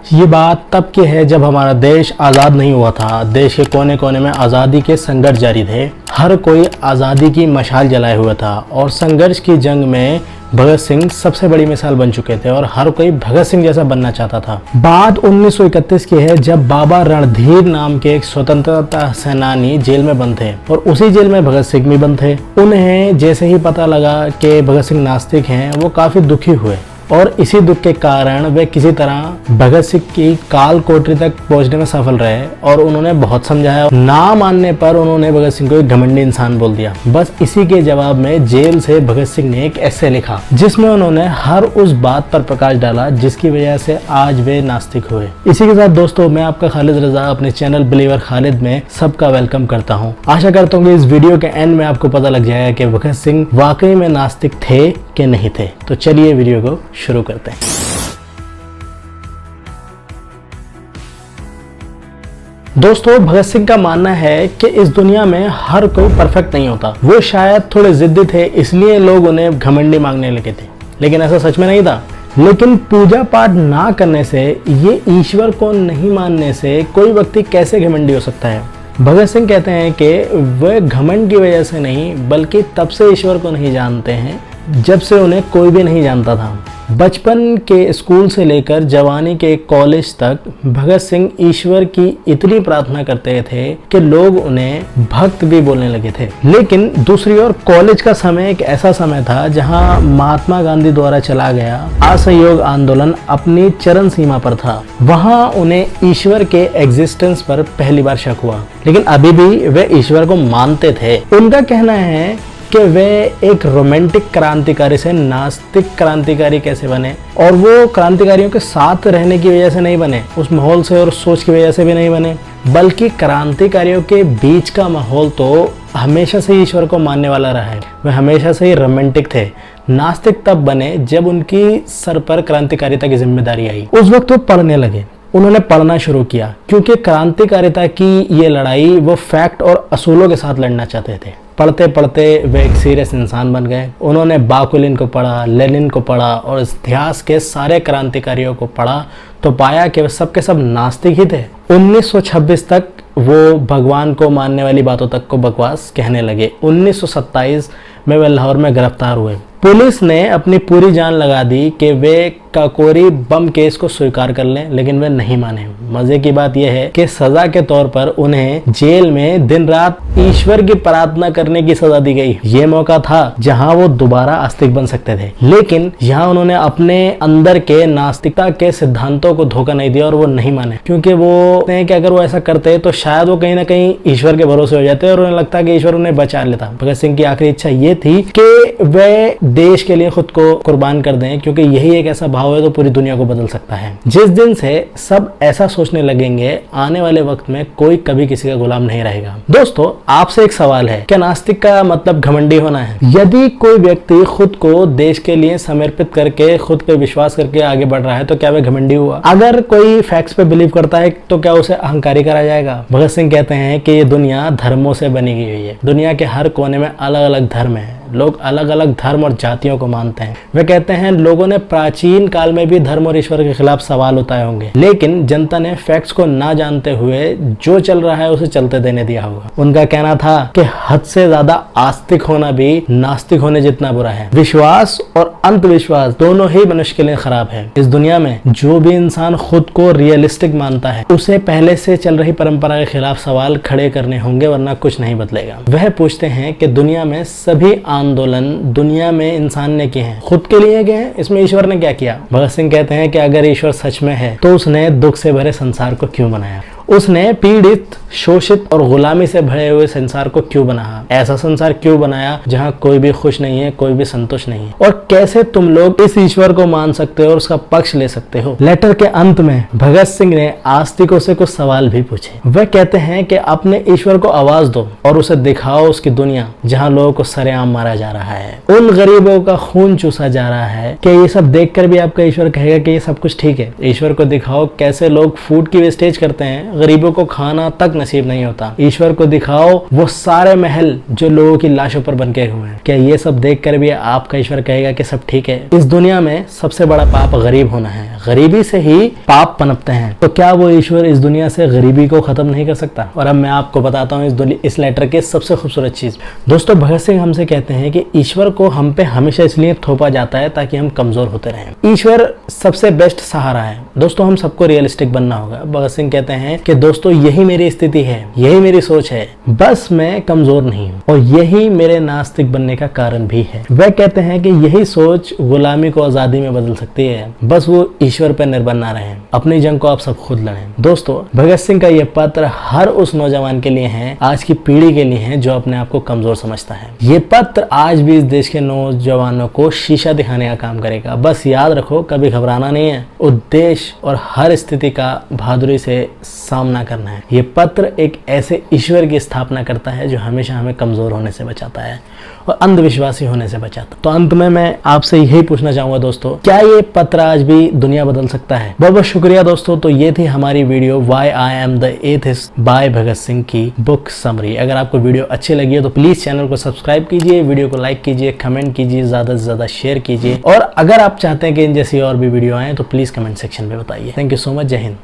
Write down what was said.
ये बात तब की है जब हमारा देश आज़ाद नहीं हुआ था। देश के कोने कोने में आज़ादी के संघर्ष जारी थे। हर कोई आज़ादी की मशाल जलाए हुआ था और संघर्ष की जंग में भगत सिंह सबसे बड़ी मिसाल बन चुके थे और हर कोई भगत सिंह जैसा बनना चाहता था। बात 1931 की है जब बाबा रणधीर नाम के एक स्वतंत्रता सेनानी जेल में बंद थे और उसी जेल में भगत सिंह भी बंद थे। उन्हें जैसे ही पता लगा कि भगत सिंह नास्तिक हैं, वो काफी दुखी हुए और इसी दुख के कारण वे किसी तरह भगत सिंह की काल कोठरी तक पहुंचने में सफल रहे और उन्होंने बहुत समझाया। ना मानने पर उन्होंने भगत सिंह को एक घमंडी इंसान बोल दिया। बस इसी के जवाब में जेल से भगत सिंह ने एक एस्से लिखा जिसमें उन्होंने हर उस बात पर प्रकाश डाला जिसकी वजह से आज वे नास्तिक हुए। इसी के साथ दोस्तों, मैं आपका खालिद रजा अपने चैनल बिलीवर खालिद में सबका वेलकम करता हूँ। आशा करता हूँ कि इस वीडियो के एंड में आपको पता लग जाएगा कि भगत सिंह वाकई में नास्तिक थे कि नहीं थे। तो चलिए वीडियो को शुरू करते हैं। दोस्तों, भगत सिंह का मानना है कि इस दुनिया में हर कोई परफेक्ट नहीं होता। वो शायद थोड़े जिद्दी थे, इसलिए लोग उन्हें घमंडी मांगने लगे थे, लेकिन ऐसा सच में नहीं था। लेकिन पूजा पाठ ना करने से, ये ईश्वर को नहीं मानने से कोई व्यक्ति कैसे घमंडी हो सकता है? भगत सिंह कहते हैं कि वह घमंड की वजह से नहीं, बल्कि तब से ईश्वर को नहीं जानते हैं जब से उन्हें कोई भी नहीं जानता था। बचपन के स्कूल से लेकर जवानी के कॉलेज तक भगत सिंह ईश्वर की इतनी प्रार्थना करते थे कि लोग उन्हें भक्त भी बोलने लगे थे। लेकिन दूसरी ओर कॉलेज का समय एक ऐसा समय था जहां महात्मा गांधी द्वारा चला गया असहयोग आंदोलन अपनी चरम सीमा पर था। वहां उन्हें ईश्वर के एग्जिस्टेंस पर पहली बार शक हुआ, लेकिन अभी भी वे ईश्वर को मानते थे। उनका कहना है कि वे एक रोमांटिक क्रांतिकारी से नास्तिक क्रांतिकारी कैसे बने, और वो क्रांतिकारियों के साथ रहने की वजह से नहीं बने, उस माहौल से और सोच की वजह से भी नहीं बने, बल्कि क्रांतिकारियों के बीच का माहौल तो हमेशा से ईश्वर को मानने वाला रहा है। वे हमेशा से ही रोमांटिक थे। नास्तिक तब बने जब उनकी सर पर क्रांतिकारिता की जिम्मेदारी आई। उस वक्त वो पढ़ने लगे, उन्होंने पढ़ना शुरू किया, क्योंकि क्रांतिकारिता की ये लड़ाई वो फैक्ट और असूलों के साथ लड़ना चाहते थे। पढ़ते पढ़ते वे एक सीरियस इंसान बन गए। उन्होंने बाकुलिन को पढ़ा, लेनिन को पढ़ा और इतिहास के सारे क्रांतिकारियों को पढ़ा तो पाया कि वे सब के सब नास्तिक ही थे। 1926 तक वो भगवान को मानने वाली बातों तक को बकवास कहने लगे। 1927 में वे लाहौर में गिरफ्तार हुए। पुलिस ने अपनी पूरी जान लगा दी कि वे काकोरी बम केस को स्वीकार कर लें, लेकिन वे नहीं माने। मजे की बात यह है कि सजा के तौर पर उन्हें जेल में दिन रात ईश्वर की प्रार्थना करने की सजा दी गई। ये मौका था जहां वो दोबारा आस्तिक बन सकते थे, लेकिन यहाँ उन्होंने अपने अंदर के नास्तिकता के सिद्धांतों को धोखा नहीं दिया और वो नहीं माने, क्योंकि वो कि अगर वो ऐसा करते तो शायद वो कहीं ना कहीं ईश्वर के भरोसे हो जाते और उन्हें लगता कि ईश्वर उन्हें बचा लेता। भगत सिंह की आखिरी इच्छा ये थी कि वे देश के लिए खुद को कुर्बान कर दें, क्योंकि यही एक ऐसा भाव है तो पूरी दुनिया को बदल सकता है। जिस दिन से सब ऐसा सोचने लगेंगे, आने वाले वक्त में कोई कभी किसी का गुलाम नहीं रहेगा। दोस्तों, आपसे एक सवाल है, क्या नास्तिक का मतलब घमंडी होना है? यदि कोई व्यक्ति खुद को देश के लिए समर्पित करके खुद पे विश्वास करके आगे बढ़ रहा है तो क्या वह घमंडी हुआ? अगर कोई फैक्ट्स पे बिलीव करता है तो क्या उसे अहंकारी करा जाएगा? भगत सिंह कहते हैं कि ये दुनिया धर्मों से बनी हुई है। दुनिया के हर कोने में अलग अलग धर्म है, लोग अलग अलग धर्म और जातियों को मानते हैं। वे कहते हैं लोगों ने प्राचीन काल में भी धर्म और ईश्वर के खिलाफ सवाल उठाए होंगे, लेकिन जनता ने फैक्ट्स को ना जानते हुए जो चल रहा है उसे चलते देने दिया होगा। उनका कहना था कि हद से ज्यादा आस्तिक होना भी नास्तिक होने जितना बुरा है। विश्वास और अंधविश्वास दोनों ही मनुष्य के लिए खराब है। इस दुनिया में जो भी इंसान खुद को रियलिस्टिक मानता है, उसे पहले से चल रही परंपरा के खिलाफ सवाल खड़े करने होंगे, वरना कुछ नहीं बदलेगा। वह पूछते हैं कि दुनिया में सभी आंदोलन दुनिया में इंसान ने किए हैं, खुद के लिए किए हैं, इसमें ईश्वर ने क्या किया? भगत सिंह कहते हैं कि अगर ईश्वर सच में है तो उसने दुख से भरे संसार को क्यों बनाया? उसने पीड़ित, शोषित और गुलामी से भरे हुए संसार को क्यों बनाया? ऐसा संसार क्यों बनाया जहां कोई भी खुश नहीं है, कोई भी संतुष्ट नहीं है? और कैसे तुम लोग इस ईश्वर को मान सकते हो और उसका पक्ष ले सकते हो? लेटर के अंत में भगत सिंह ने आस्तिकों से कुछ सवाल भी पूछे। वह कहते हैं कि अपने ईश्वर को आवाज दो और उसे दिखाओ उसकी दुनिया जहां लोगों को सरेआम मारा जा रहा है, उन गरीबों का खून चूसा जा रहा है। कि ये सब देखकर भी आपका ईश्वर कहेगा कि ये सब कुछ ठीक है? ईश्वर को दिखाओ कैसे लोग फूड की वेस्टेज करते हैं, गरीबों को खाना तक नसीब नहीं होता। ईश्वर को दिखाओ वो सारे महल जो लोगों की लाशों पर बनके हुए हैं। क्या ये सब देखकर भी आपका ईश्वर कहेगा कि सब ठीक है? इस दुनिया में सबसे बड़ा पाप गरीब होना है। गरीबी से ही पाप पनपते हैं। तो क्या वो ईश्वर इस दुनिया से गरीबी को खत्म नहीं कर सकता? और अब मैं आपको बताता हूँ इस लेटर के सबसे खूबसूरत चीज। दोस्तों, भगत सिंह हमसे कहते हैं कि ईश्वर को हम पे हमेशा इसलिए थोपा जाता है ताकि हम कमजोर होते रहें। ईश्वर सबसे बेस्ट सहारा है। दोस्तों, हम सबको रियलिस्टिक बनना होगा। भगत सिंह कहते हैं कि दोस्तों, यही मेरी स्थिति है, यही मेरी सोच है, बस मैं कमजोर नहीं हूँ, और यही मेरे नास्तिक बनने का कारण भी है। वह कहते हैं कि यही सोच गुलामी को आजादी में बदल सकती है, बस वो ईश्वर पर निर्भर ना रहें। अपनी जंग को आप सब खुद लड़ें। दोस्तों, भगत सिंह का यह पत्र हर उस नौजवान के लिए है, आज की पीढ़ी के लिए है, जो अपने आप को कमजोर समझता है। ये पत्र आज भी इस देश के नौजवानों को शीशा दिखाने का काम करेगा। बस याद रखो, कभी घबराना नहीं है, उद्देश्य और हर स्थिति का बहादुरी से सामना करना है। ये पत्र एक ऐसे ईश्वर की स्थापना करता है जो हमेशा हमें कमजोर होने से बचाता है और अंधविश्वासी होने से बचाता है। तो अंत में मैं आपसे यही पूछना चाहूंगा दोस्तों, क्या ये पत्र आज भी दुनिया बदल सकता है? बहुत बहुत शुक्रिया दोस्तों। तो ये थी हमारी video why I am the atheist by Bhagat Singh की बुक समरी। अगर आपको वीडियो अच्छी लगी हो तो प्लीज चैनल को सब्सक्राइब कीजिए, वीडियो को लाइक कीजिए, कमेंट कीजिए, ज्यादा से ज्यादा शेयर कीजिए, और अगर आप चाहते हैं कि इन जैसी और भी वीडियो आए तो प्लीज कमेंट सेक्शन में बताइए। Thank you so much. जय हिंद।